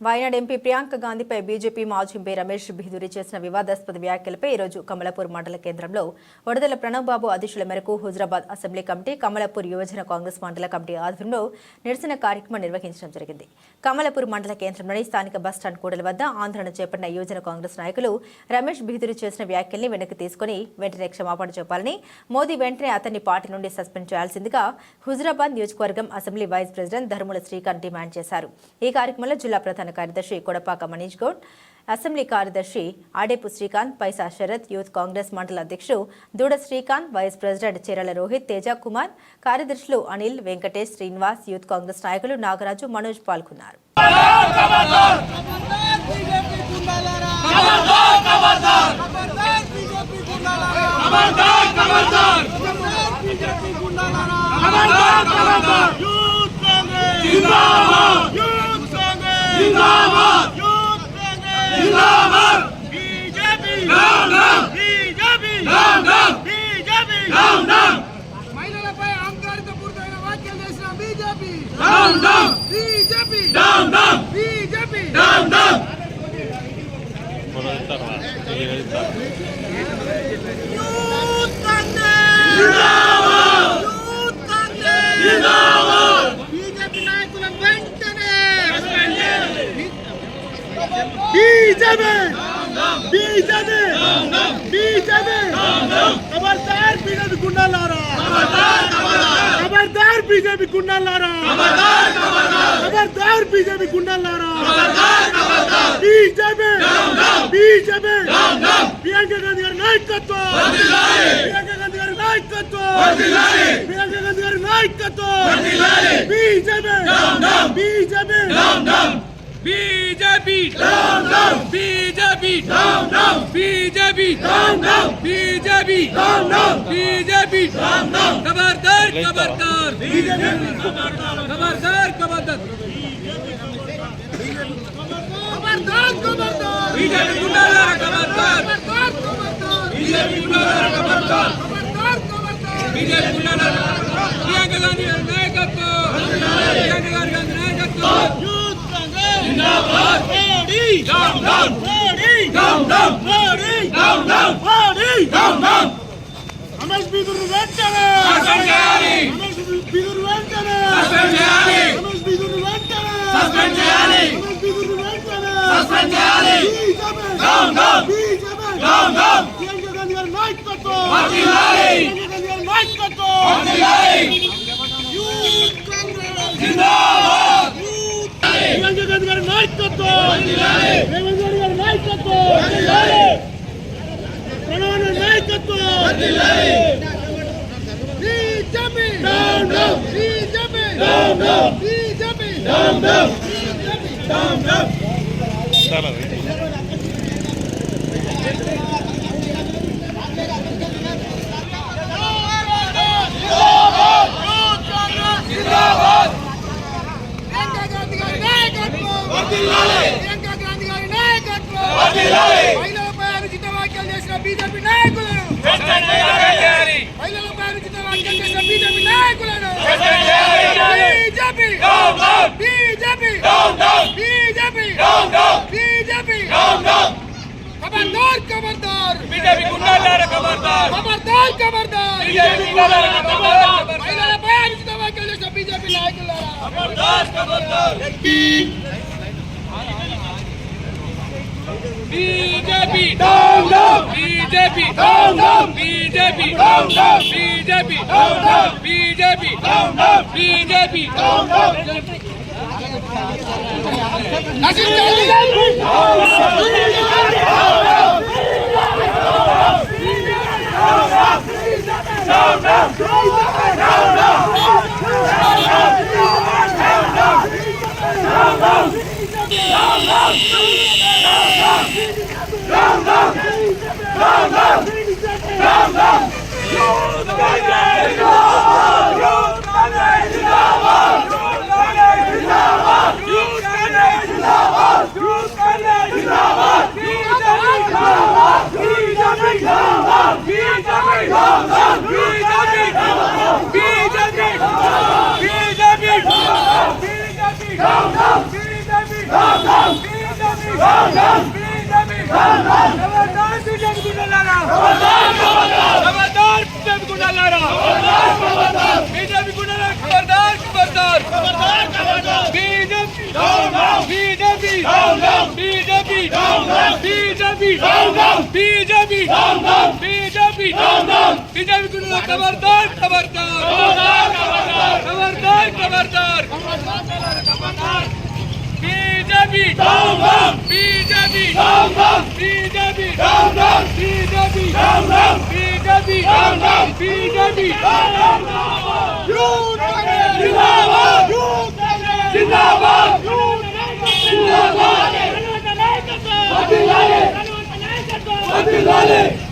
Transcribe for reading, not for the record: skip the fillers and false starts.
Wayanad MP Priyanka గాంధీపై BJP మాజీ MP Ramesh Bidhuri చేసిన వివాదాస్పద వ్యాఖ్యలపై ఈరోజు కమలాపూర్ మండల కేంద్రంలో వడదల ప్రణవ్ బాబు ఆదేశాల మేరకు హుజరాబాద్ అసెంబ్లీ కమిటీ కమలాపూర్ యువజన కాంగ్రెస్ మండల కమిటీ ఆధ్వర్యంలో నిరసన కార్యక్రమం నిర్వహించడం జరిగింది. కమలాపూర్ మండల కేంద్రంలోని స్థానిక బస్టాండ్ కూడలి వద్ద ఆందోళన చేపట్టిన యువజన కాంగ్రెస్ నాయకులు రమేష్ బిధూరి చేసిన వ్యాఖ్యల్ని వెనక్కి తీసుకుని వెంటనే క్షమాపణ చెప్పాలని, మోదీ వెంటనే అతన్ని పార్టీ నుండి సస్పెండ్ చేయాల్సిందిగా హుజరాబాద్ నియోజకవర్గం assembly vice president Dharmula Srikanth demand చేశారు. ఈ కార్యక్రమంలో జిల్లా ప్రధాన కార్యదర్శి కొడపాక మనీష్ గౌడ్, అసెంబ్లీ కార్యదర్శి ఆడేపు శ్రీకాంత్, పైసా శరత్, యూత్ కాంగ్రెస్ మండల అధ్యక్షుడు దూడ శ్రీకాంత్, వైస్ ప్రెసిడెంట్ చీరాల రోహిత్, తేజ కుమార్, కార్యదర్శులు అనిల్, వెంకటేష్, శ్రీనివాస్, యూత్ కాంగ్రెస్ నాయకులు నాగరాజు, మనోజ్ పాల్గొన్నారు. जिंदाबाद यूथ कांग्रेस जिंदाबाद BJP down down BJP down down BJP down down महिलाలపై అహంకారపూరితమైన వ్యాఖ్యలు చేసిన BJP down down BJP down down BJP down down youth Congress जिंदाबाद यूथ कांग्रेस जिंदाबाद बीजेपी नायकुలను వెంటనే बीजेपी बीजेपी बीजेपी खबरदार बीजेपी गुंडालारा खबरदार बीजेपी गुंडालारा खबरदार बीजेपी गुंडालारा बीजेपी बीजेपी प्रियंका गांधी गारी नायकत्व प्रियंका गांधी गारी नायकत्व प्रियंका गांधी गारी नायकत्व BJP BJP BJP down down BJP down down BJP down down BJP down down BJP down down खबरदार खबरदार बीजेपी खबरदार खबरदार खबरदार खबरदार बीजेपी गुंडाला खबरदार खबरदार खबरदार बीजेपी गुंडाला खबरदार खबरदार खबरदार बीजेपी गुंडाला प्रियंका गांधी नायकत्व प्रियंका गांधी नायकत्व जिंदाबाद Modi down down Modi down down Modi down down Modi down down Ramesh Bidhuri వెంటనే సస్పెండ్ చేయాలి రమేష్ బిధూరి వెంటనే సస్పెండ్ చేయాలి రమేష్ బిధూరి వెంటనే సస్పెండ్ చేయాలి రమేష్ బిధూరి వెంటనే సస్పెండ్ చేయాలి down down BJP down down Priyanka Gandhi garu నాయకత్వం వర్ధిల్లాలి ప్రియాంక గాంధీ గారి నాయకత్వం వర్ధిల్లాలి యూత్ కాంగ్రెస్ జిందాబాద్ प्रियंका गांधी गारी नायकत्व रेवंत रेड्डी गारी नायकत्व प्रणव नायकत्व BJP down down BJP down down BJP down down BJP down down Priyanka Gandhi garu नायकत्व महिलाలపై అనుచిత వ్యాఖ్యలు చేసిన బీజేపీ నాయకులను మహిళలపై అనుచిత వ్యాఖ్యలు చేసిన బీజేపీ నాయకులను బీజేపీ బీజేపీ బీజేపీ బీజేపీ खबरदार खबरदार बीजेपी गुंडालारा खबरदार खबरदार खबरदार बीजेपी गुंडालारा खबरदार महिलाలపై అనుచిత వ్యాఖ్యలు చేసిన బీజేపీ నాయకులారా खबरदार खबरदार BJP down down BJP down down BJP down down BJP down down BJP down down BJP down down BJP खबरदार बीजेपी गुंडालारा खबरदार बीजेपी गुंडालारा बीजेपी गुंडालारा खबरदार खबरदार खबरदार खबरदार BJP BJP BJP BJP BJP BJP BJP गुंडालारा खबरदार खबरदार खबरदार खबरदार खबरदार BJP BJP BJP BJP BJP BJP जिंदाबाद जिंदाबाद जिंदाबाद